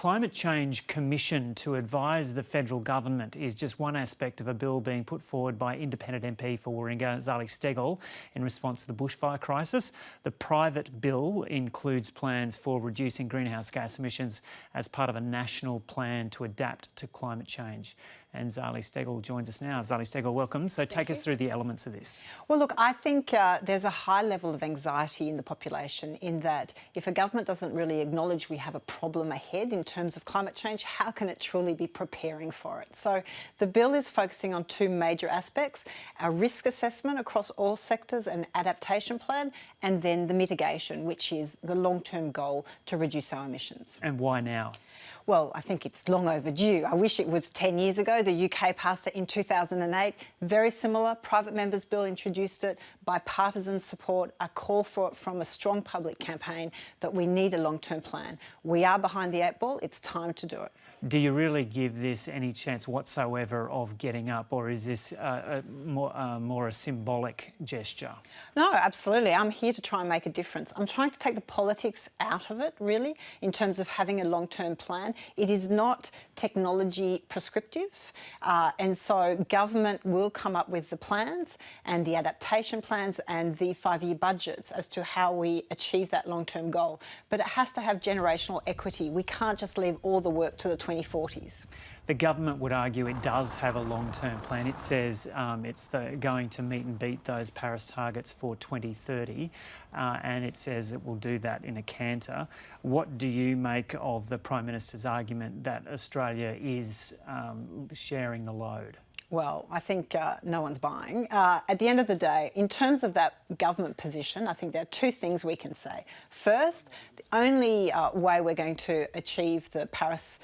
Climate Change Commission to advise the federal government is just one aspect of a bill being put forward by independent MP for Warringah, Zali Steggall, in response to the bushfire crisis. The private bill includes plans for reducing greenhouse gas emissions as part of a national plan to adapt to climate change. And Zali Steggall joins us now. Zali Steggall, welcome. So take us through the elements of this. Well, look, I think there's a high level of anxiety in the population in that if a government doesn't really acknowledge we have a problem ahead in terms of climate change, how can it truly be preparing for it? So the bill is focusing on two major aspects: a risk assessment across all sectors, an adaptation plan, and then the mitigation, which is the long-term goal to reduce our emissions. And why now? Well, I think it's long overdue. I wish it was 10 years ago. The UK passed it in 2008. Very similar. Private members' bill introduced it. Bipartisan support, a call for it from a strong public campaign that we need a long-term plan. We are behind the eight ball. It's time to do it. Do you really give this any chance whatsoever of getting up, or is this more a symbolic gesture? No, absolutely. I'm here to try and make a difference. I'm trying to take the politics out of it, really, in terms of having a long-term plan. It is not technology prescriptive, and so government will come up with the plans and the adaptation plans and the 5-year budgets as to how we achieve that long-term goal. But it has to have generational equity. We can't just leave all the work to the 2040s. The government would argue it does have a long-term plan. It says it's going to meet and beat those Paris targets for 2030, and it says it will do that in a canter. What do you make of the Prime Minister's argument that Australia is sharing the load? Well, I think no one's buying. At the end of the day, in terms of that government position, I think there are two things we can say. First, the only way we're going to achieve the Paris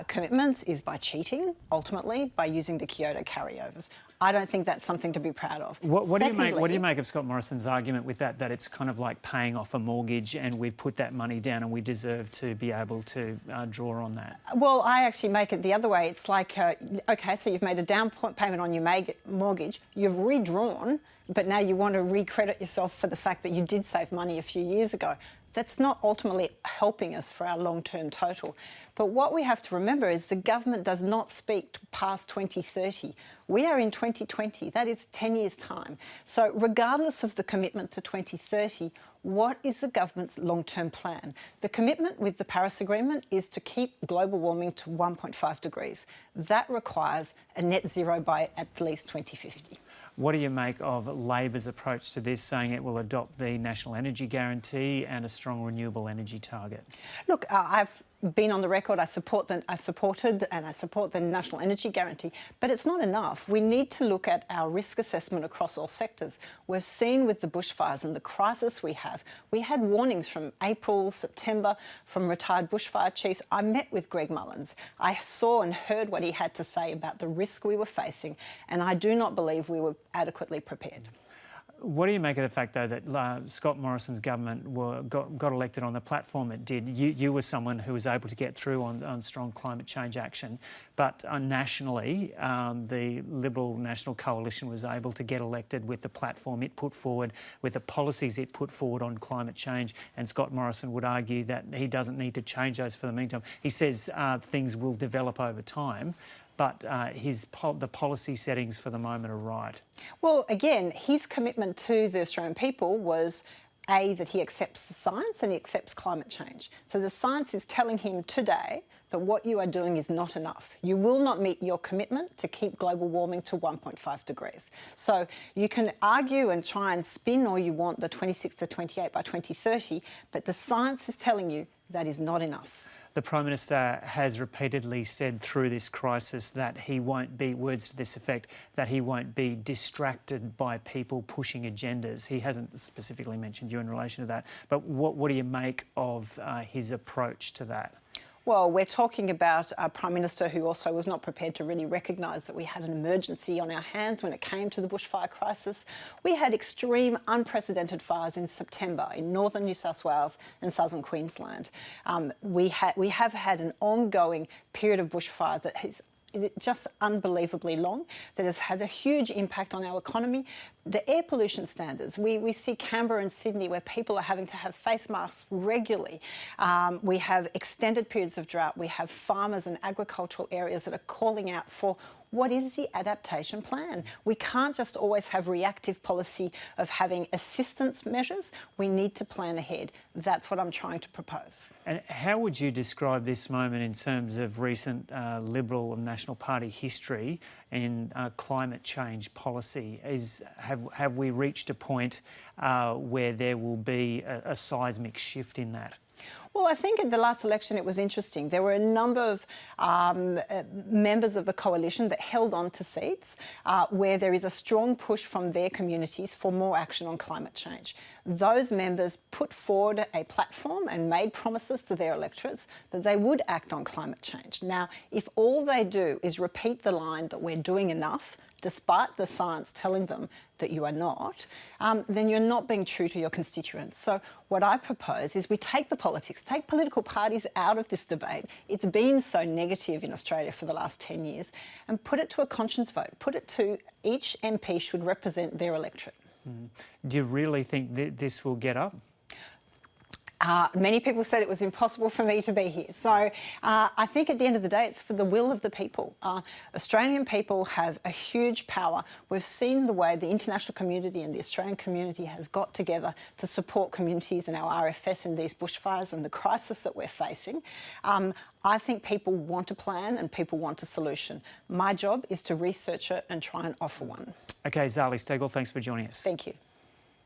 commitments is by cheating, ultimately, by using the Kyoto carryovers. I don't think that's something to be proud of. What do you make of Scott Morrison's argument with that it's kind of like paying off a mortgage and we've put that money down and we deserve to be able to draw on that? Well, I actually make it the other way. It's like, OK, so you've made a down payment on your mortgage, you've redrawn, but now you want to recredit yourself for the fact that you did save money a few years ago. That's not ultimately helping us for our long-term total. But what we have to remember is the government does not speak past 2030. We are in 2020. That is 10 years' time. So regardless of the commitment to 2030, what is the government's long-term plan? The commitment with the Paris Agreement is to keep global warming to 1.5 degrees. That requires a net zero by at least 2050. What do you make of Labor's approach to this, saying it will adopt the National Energy Guarantee and a strong renewable energy target? Look, I've been on the record. I support the National Energy Guarantee, but it's not enough. We need to look at our risk assessment across all sectors. We've seen with the bushfires and the crisis we have. We had warnings from April, September from retired bushfire chiefs. I met with Greg Mullins. I saw and heard what he had to say about the risk we were facing, and I do not believe we were adequately prepared. What do you make of the fact, though, that Scott Morrison's government got elected on the platform it did? You were someone who was able to get through on strong climate change action, but nationally, the Liberal National Coalition was able to get elected with the platform it put forward, with the policies it put forward on climate change, and Scott Morrison would argue that he doesn't need to change those for the meantime. He says things will develop over time, but the policy settings for the moment are right. Well, again, his commitment to the Australian people was that he accepts the science and he accepts climate change. So the science is telling him today that what you are doing is not enough. You will not meet your commitment to keep global warming to 1.5 degrees. So you can argue and try and spin all you want the 26 to 28 by 2030, but the science is telling you that is not enough. The Prime Minister has repeatedly said through this crisis that he won't be, words to this effect, that he won't be distracted by people pushing agendas. He hasn't specifically mentioned you in relation to that. But what do you make of his approach to that? Well, we're talking about a Prime Minister who also was not prepared to really recognise that we had an emergency on our hands when it came to the bushfire crisis. We had extreme, unprecedented fires in September in northern New South Wales and southern Queensland. We have had an ongoing period of bushfire that has just unbelievably long, that has had a huge impact on our economy. The air pollution standards, we see Canberra and Sydney where people are having to have face masks regularly. We have extended periods of drought. We have farmers and agricultural areas that are calling out for what is the adaptation plan? We can't just always have reactive policy of having assistance measures. We need to plan ahead. That's what I'm trying to propose. And how would you describe this moment in terms of recent Liberal and National Party history in climate change policy? Have we reached a point where there will be a seismic shift in that? Well, I think at the last election it was interesting. There were a number of members of the coalition that held on to seats where there is a strong push from their communities for more action on climate change. Those members put forward a platform and made promises to their electorates that they would act on climate change. Now, if all they do is repeat the line that we're doing enough, despite the science telling them that you are not, then you're not being true to your constituents. So what I propose is we take the politics, take political parties out of this debate. It's been so negative in Australia for the last 10 years, and put it to a conscience vote. Put it to each MP should represent their electorate. Do you really think that this will get up? Many people said it was impossible for me to be here. So I think at the end of the day, it's for the will of the people. Australian people have a huge power. We've seen the way the international community and the Australian community has got together to support communities in our RFS in these bushfires and the crisis that we're facing. I think people want a plan and people want a solution. My job is to research it and try and offer one. Okay, Zali Steggall, thanks for joining us. Thank you.